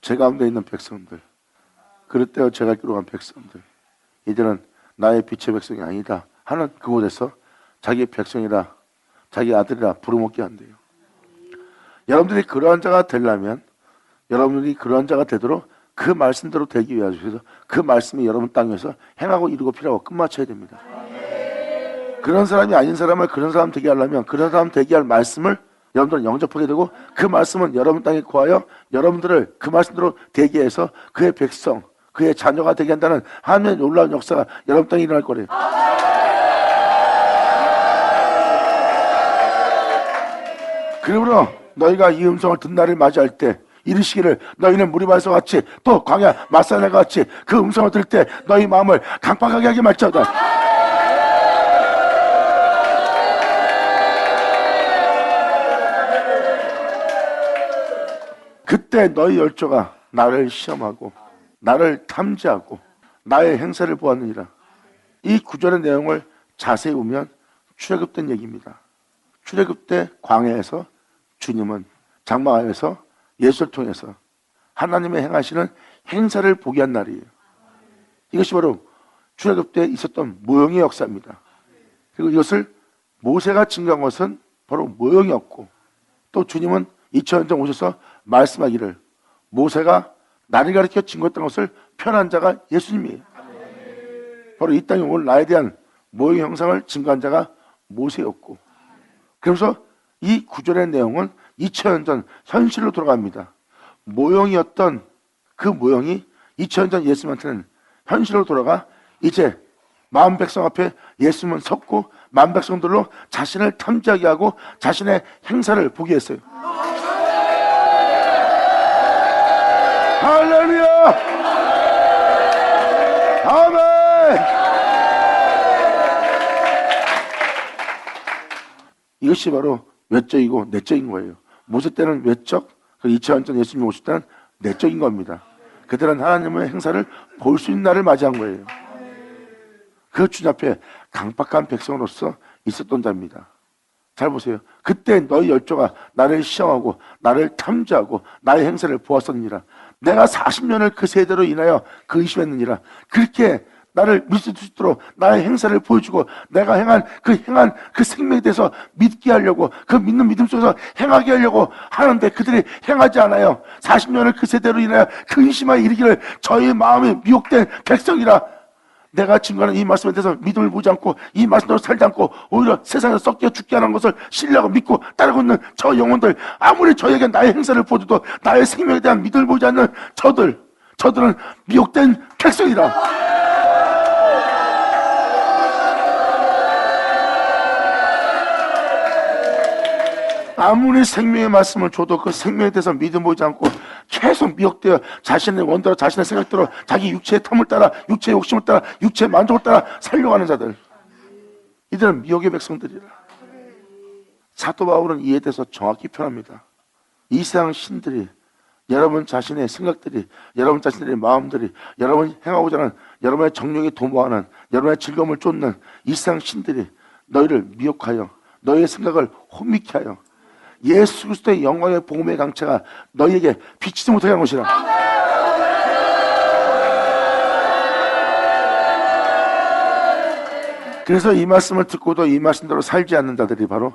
제 가운데 있는 백성들, 그럴 때와 제가 기록한 백성들, 이들은 나의 빛의 백성이 아니다 하는 그곳에서 자기 백성이라 자기 아들이라 부르먹게 한대요. 여러분들이 그러한 자가 되려면 여러분들이 그러한 자가 되도록 그 말씀대로 되기 위해서 그 말씀이 여러분 땅에서 행하고 이루고 필요하고 끝마쳐야 됩니다. 그런 사람이 아닌 사람을 그런 사람 되게 하려면 그런 사람 되게 할 말씀을 여러분들은 영접하게 되고 그 말씀은 여러분 땅에 거하여 여러분들을 그 말씀대로 되게 해서 그의 백성, 그의 자녀가 되게 한다는 하나님의 놀라운 역사가 여러분 땅에 일어날 거래요. 그러므로 너희가 이 음성을 듣는 날을 맞이할 때 이르시기를 너희는 무리바에서 같이 또 광야 마사네가 같이 그 음성을 들을 때 너희 마음을 강팍하게 하게 말지어다. 그때 너희 열조가 나를 시험하고 나를 탐지하고 나의 행사를 보았느니라. 이 구절의 내용을 자세히 보면 출애굽된 얘기입니다. 출애굽 때 광야에서 주님은 장막안에서 예수를 통해서 하나님의 행하시는 행사를 보게 한 날이에요. 이것이 바로 출애굽 때 있었던 모형의 역사입니다. 그리고 이것을 모세가 증거한 것은 바로 모형이었고 또 주님은 2000년 전 오셔서 말씀하기를 모세가 나를 가르쳐 증거했던 것을 편한 자가 예수님이에요. 바로 이 땅에 올 나에 대한 모형 형상을 증거한 자가 모세였고 그래서 이 구절의 내용은 2000년 전 현실로 돌아갑니다. 모형이었던 그 모형이 2000년 전 예수님한테는 현실로 돌아가 이제 마음 백성 앞에 예수님은 섰고 마음 백성들로 자신을 탐지하게 하고 자신의 행사를 보게 했어요. 할렐루야! 아멘! 이것이 바로 외적이고 내적인 거예요. 모세 때는 외적, 2000년 전 예수님이 오실 때는 내적인 겁니다. 그들은 하나님의 행사를 볼 수 있는 날을 맞이한 거예요. 그 주님 앞에 강박한 백성으로서 있었던 자입니다. 잘 보세요. 그때 너희 열조가 나를 시험하고 나를 탐지하고 나의 행사를 보았었느니라. 내가 40년을 그 세대로 인하여 근심했느니라. 그렇게 나를 믿을 수 있도록 나의 행사를 보여주고 내가 행한 그 생명에 대해서 믿게 하려고 그 믿는 믿음 속에서 행하게 하려고 하는데 그들이 행하지 않아요. 40년을 그 세대로 인하여 근심하여 이르기를 저희 마음이 미혹된 백성이라. 내가 증거하는 이 말씀에 대해서 믿음을 보지 않고 이 말씀대로 살지 않고 오히려 세상에서 썩게 죽게 하는 것을 신뢰하고 믿고 따르고 있는 저 영혼들, 아무리 저에게 나의 행사를 보여도 나의 생명에 대한 믿음을 보지 않는 저들은 미혹된 백성이라. 아무리 생명의 말씀을 줘도 그 생명에 대해서 믿음 보지 않고 계속 미혹되어 자신의 원대로 자신의 생각대로 자기 육체의 탐을 따라 육체의 욕심을 따라 육체의 만족을 따라 살려고 하는 자들, 이들은 미혹의 백성들이라. 사도 바울은 이에 대해서 정확히 표현합니다. 이 세상 신들이 여러분 자신의 생각들이 여러분 자신의 마음들이 여러분이 행하고자 하는 여러분의 정욕이 도모하는 여러분의 즐거움을 쫓는 이 세상 신들이 너희를 미혹하여 너희의 생각을 혼미케 하여 예수 그리스도의 영광의 복음의 강체가 너희에게 비치지 못하게 하는 것이라. 그래서 이 말씀을 듣고도 이 말씀대로 살지 않는 자들이 바로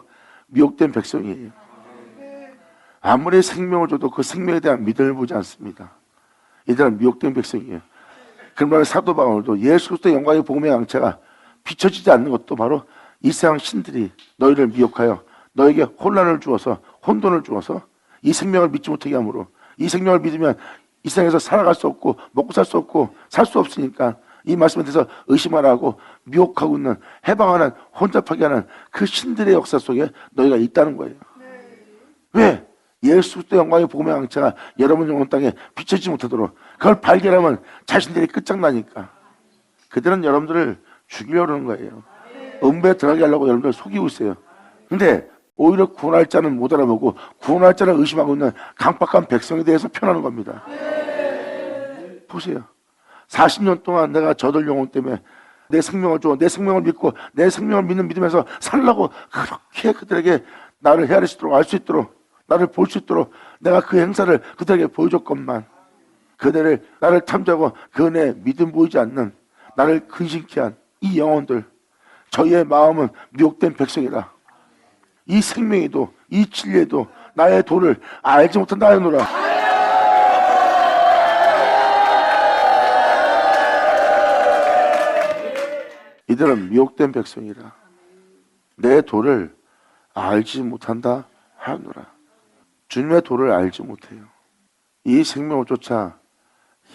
미혹된 백성이에요. 아무리 생명을 줘도 그 생명에 대한 믿음을 보지 않습니다. 이들은 미혹된 백성이에요. 그러면 사도 바울도 예수 그리스도의 영광의 복음의 강체가 비춰지지 않는 것도 바로 이 세상 신들이 너희를 미혹하여 너에게 혼란을 주어서 혼돈을 주어서 이 생명을 믿지 못하게 하므로 이 생명을 믿으면 이 세상에서 살아갈 수 없고 먹고 살 수 없고 살 수 없으니까 이 말씀에 대해서 의심하라 하고 미혹하고 있는 해방하는 혼잡하게 하는 그 신들의 역사 속에 너희가 있다는 거예요. 왜? 예수 그리스도의 영광의 복음의 강체가 여러분 영혼 땅에 비춰지지 못하도록 그걸 발견하면 자신들이 끝장나니까 그들은 여러분들을 죽이려고 하는 거예요. 음부에 들어가게 하려고 여러분들 속이고 있어요. 근데 오히려 구원할 자는 못 알아보고 구원할 자를 의심하고 있는 강박한 백성에 대해서 편하는 겁니다. 보세요. 40년 동안 내가 저들 영혼 때문에 내 생명을 줘, 내 생명을 믿고 내 생명을 믿는 믿음에서 살라고 그렇게 그들에게 나를 헤아릴 수 있도록 알 수 있도록 나를 볼 수 있도록 내가 그 행사를 그들에게 보여줬건만 그들을 나를 탐지하고 그 은혜에 믿음 보이지 않는 나를 근심케 한 이 영혼들, 저희의 마음은 미혹된 백성이라. 이 생명에도 이 진리에도 나의 도를 알지 못한다노라. 이들은 미혹된 백성이라 내 도를 알지 못한다 하노라. 주님의 도를 알지 못해요. 이 생명을 쫓아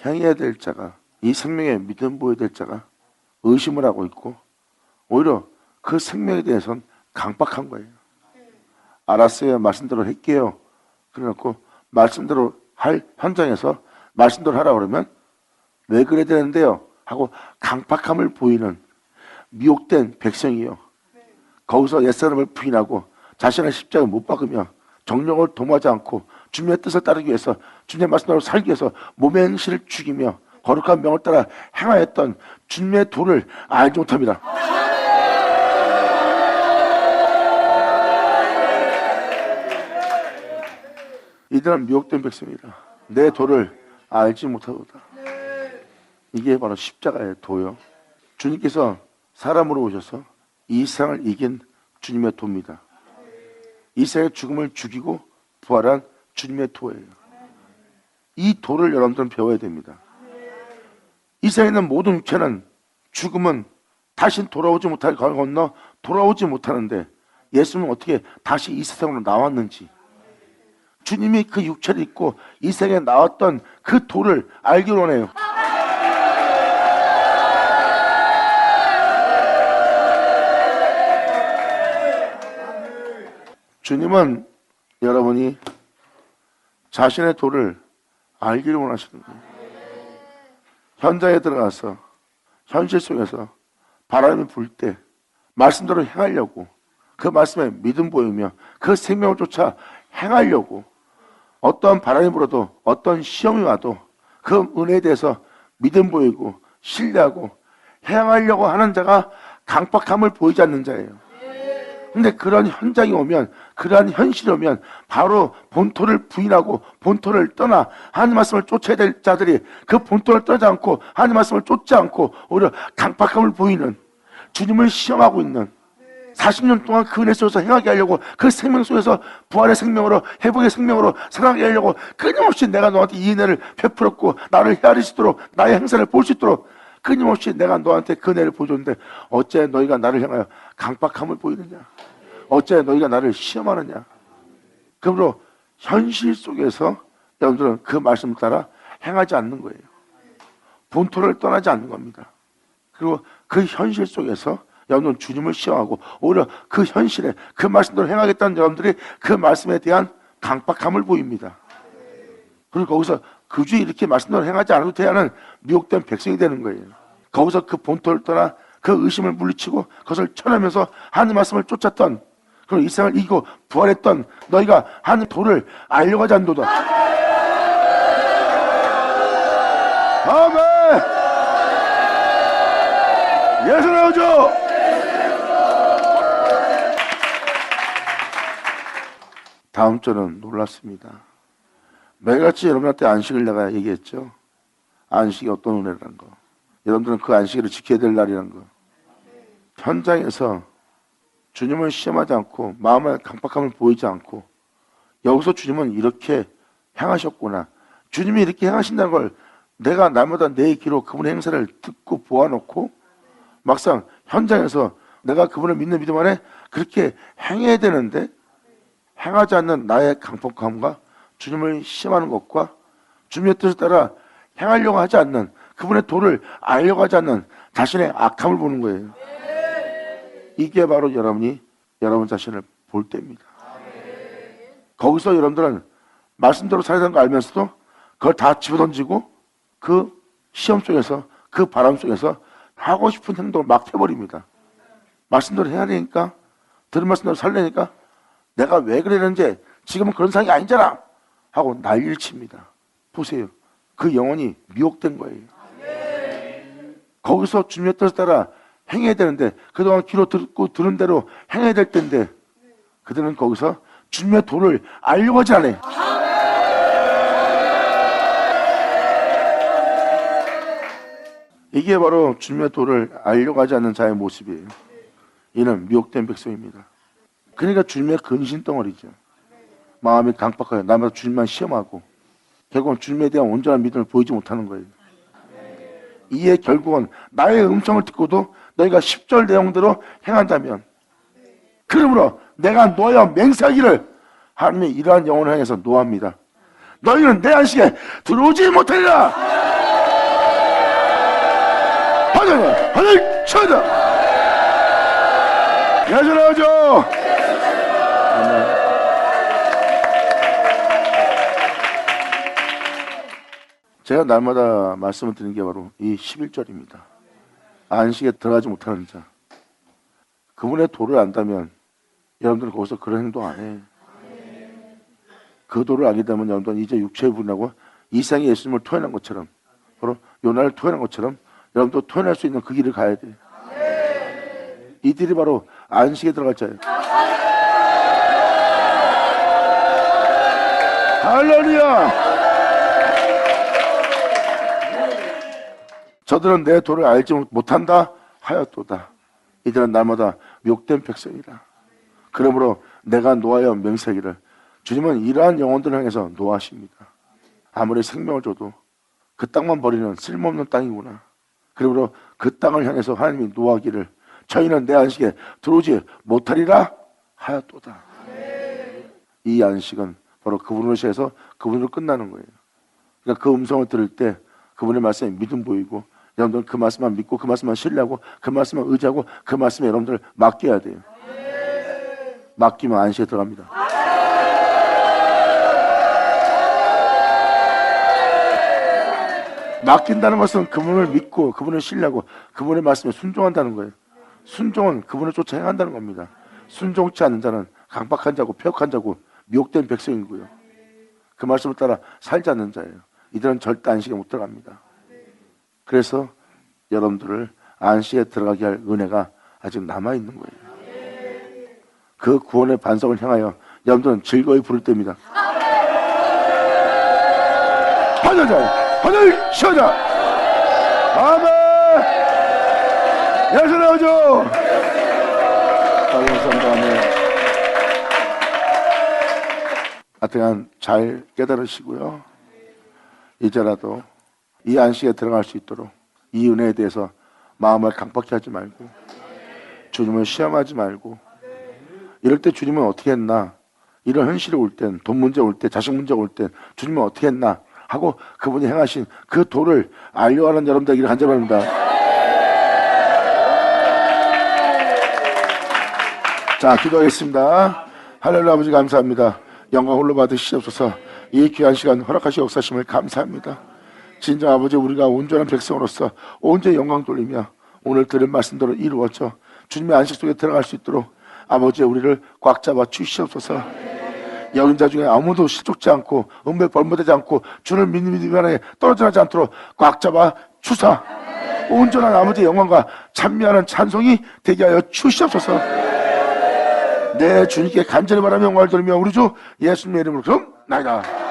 향해야 될 자가, 이 생명에 믿음 보여야 될 자가 의심을 하고 있고 오히려 그 생명에 대해서는 강박한 거예요. 알았어요. 말씀대로 할게요. 그래놓고 말씀대로 할 현장에서 말씀대로 하라고 그러면 왜 그래야 되는데요? 하고 강박함을 보이는 미혹된 백성이요. 거기서 옛사람을 부인하고 자신의 십자가를 못 박으며 정령을 도모하지 않고 주님의 뜻을 따르기 위해서 주님의 말씀대로 살기 위해서 몸의 행실을 죽이며 거룩한 명을 따라 행하였던 주님의 도를 알지 못합니다. 이들은 미혹된 백성이라 내 도를 알지 못하도다. 이게 바로 십자가의 도요. 주님께서 사람으로 오셔서 이 세상을 이긴 주님의 도입니다. 이 세상의 죽음을 죽이고 부활한 주님의 도예요. 이 도를 여러분들은 배워야 됩니다. 이 세상에 있는 모든 육체는 죽음은 다시 돌아오지 못할 걸 건너 돌아오지 못하는데 예수님은 어떻게 다시 이 세상으로 나왔는지, 주님이 그 육체를 입고 이 세상에 나왔던 그 도를 알기를 원해요. 주님은 여러분이 자신의 도를 알기를 원하시는 거예요. 현장에 들어가서 현실 속에서 바람이 불 때 말씀대로 행하려고, 그 말씀에 믿음 보이며 그 생명을 쫓아 행하려고, 어떠한 바람이 불어도 어떤 시험이 와도 그 은혜에 대해서 믿음 보이고 신뢰하고 행하려고 하는 자가 강박함을 보이지 않는 자예요. 근데 그런 현장이 오면, 그러한 현실이 오면 바로 본토를 부인하고 본토를 떠나 하나님 말씀을 쫓아야 될 자들이 그 본토를 떠나지 않고 하나님 말씀을 쫓지 않고 오히려 강박함을 보이는, 주님을 시험하고 있는, 40년 동안 그 은혜 속에서 행하게 하려고, 그 생명 속에서 부활의 생명으로, 회복의 생명으로 살아가게 하려고 끊임없이 내가 너한테 이 은혜를 베풀었고 나를 헤아릴 수 있도록, 나의 행사를 볼 수 있도록 끊임없이 내가 너한테 그 은혜를 보여줬는데 어째 너희가 나를 향하여 강박함을 보이느냐? 어째 너희가 나를 시험하느냐? 그러므로 현실 속에서 여러분들은 그 말씀 따라 행하지 않는 거예요. 본토를 떠나지 않는 겁니다. 그리고 그 현실 속에서 여러분은 주님을 시험하고 오히려 그 현실에 그 말씀대로 행하겠다는 여러분들이 그 말씀에 대한 강박함을 보입니다. 그리고 거기서 그주 이렇게 말씀대로 행하지 않아도 돼야는 미혹된 백성이 되는 거예요. 거기서 그 본토를 떠나 그 의심을 물리치고 그것을 쳐내면서 하나님 말씀을 쫓았던, 그리고 이 세상을 이기고 부활했던 너희가 하나님 도를 알려고 하지 않도다. 아멘. 예수 나오죠. 다음 주는 놀랐습니다. 매일같이 여러분한테 안식을 내가 얘기했죠. 안식이 어떤 은혜라는 거, 여러분들은 그 안식일을 지켜야 될 날이라는 거. 현장에서 주님을 시험하지 않고 마음의 강박함을 보이지 않고 여기서 주님은 이렇게 행하셨구나, 주님이 이렇게 행하신다는 걸 내가 날마다 내 귀로 그분의 행사를 듣고 보아놓고 막상 현장에서 내가 그분을 믿는 믿음 안에 그렇게 행해야 되는데 행하지 않는 나의 강박함과 주님을 시험하는 것과 주님의 뜻을 따라 행하려고 하지 않는, 그분의 도를 알려고 하지 않는 자신의 악함을 보는 거예요. 이게 바로 여러분이 여러분 자신을 볼 때입니다. 거기서 여러분들은 말씀대로 살아야 되는 거 알면서도 그걸 다 집어던지고 그 시험 속에서, 그 바람 속에서 하고 싶은 행동을 막 해버립니다. 말씀대로 해야 되니까, 들은 말씀대로 살려니까 내가 왜 그랬는지, 지금은 그런 상황이 아니잖아 하고 난리를 칩니다. 보세요. 그 영혼이 미혹된 거예요. 거기서 주님의 뜻을 따라 행해야 되는데, 그동안 귀로 듣고 들은 대로 행해야 될 텐데 그들은 거기서 주님의 도를 알려고 하지 않아요. 이게 바로 주님의 도를 알려고 하지 않는 자의 모습이에요. 이는 미혹된 백성입니다. 그러니까 주님의 근심 덩어리죠. 마음이 강박하여 날마다 주님만 시험하고 결국은 주님에 대한 온전한 믿음을 보이지 못하는 거예요. 이에 결국은 나의 음성을 듣고도 너희가 10절 내용대로 행한다면, 그러므로 내가 노하여 맹세하기를, 하나님의 이러한 영혼을 향해서 노합니다. 너희는 내 안식에 들어오지 못하리라. 하늘 쳐다. 야전하죠. 제가 날마다 말씀을 드리는 게 바로 이 11절입니다. 안식에 들어가지 못하는 자. 그분의 도를 안다면 여러분들은 거기서 그런 행동 안 해. 그 도를 알게 되면 여러분들은 이제 육체의 분하고 이상의 예수님을 토해낸 것처럼, 바로 요나를 토해낸 것처럼 여러분도 토해낼 수 있는 그 길을 가야 돼. 이들이 바로 안식에 들어갈 자예요. 할렐루야. 저들은 내 도를 알지 못한다 하였도다. 이들은 날마다 욕된 백성이라. 그러므로 내가 노하여 맹세하기를, 주님은 이러한 영혼들을 향해서 노하십니다. 아무리 생명을 줘도 그 땅만 버리는 쓸모없는 땅이구나. 그러므로 그 땅을 향해서 하나님이 노하기를, 저희는 내 안식에 들어오지 못하리라 하였도다. 이 안식은 바로 그분으로 시작해서 그분으로 끝나는 거예요. 그러니까 그 음성을 들을 때 그분의 말씀에 믿음 보이고, 여러분들 그 말씀만 믿고 그 말씀만 신뢰하고 그 말씀만 의지하고 그 말씀에 여러분들 맡겨야 돼요. 맡기면 안식에 들어갑니다. 맡긴다는 것은 그분을 믿고 그분을 신뢰하고 그분의 말씀에 순종한다는 거예요. 순종은 그분을 쫓아 행한다는 겁니다. 순종치 않는 자는 강박한 자고 폐역한 자고 미혹된 백성이고요. 그 말씀을 따라 살지 않는 자예요. 이들은 절대 안식에 못 들어갑니다. 그래서 여러분들을 안식에 들어가게 할 은혜가 아직 남아있는 거예요. 그 구원의 반석을 향하여 여러분들은 즐거이 부를 때입니다. 하늘 쉬어자. 아멘. 예수 나오죠. 감사합니다. 아멘. 하여튼 잘 깨달으시고요. 이제라도 이 안식에 들어갈 수 있도록 이 은혜에 대해서 마음을 강박히 하지 말고 주님을 시험하지 말고, 이럴 때 주님은 어떻게 했나, 이런 현실이 올 땐, 돈 문제 올 때, 자식 문제가 올 땐 주님은 어떻게 했나 하고 그분이 행하신 그 도를 알려하는 여러분 되기를 간절히 바랍니다. 자, 기도하겠습니다. 할렐루야. 아버지 감사합니다. 영광 홀로 받으시옵소서. 이 귀한 시간 허락하시 역사심을 감사합니다. 진정 아버지, 우리가 온전한 백성으로서 온전히 영광 돌리며 오늘 들은 말씀대로 이루어져 주님의 안식 속에 들어갈 수 있도록 아버지 우리를 꽉 잡아 주시옵소서. 여긴 자 중에 아무도 실족지 않고 은배 벌모되지 않고 주를 믿는 믿음에 떨어져나지 않도록 꽉 잡아 주사 온전한 아버지의 영광과 찬미하는 찬송이 되게 하여 주시옵소서. 내 주님께 간절히 바라며 영광을 돌리며 우리 주 예수님의 이름으로 그럼 나이다.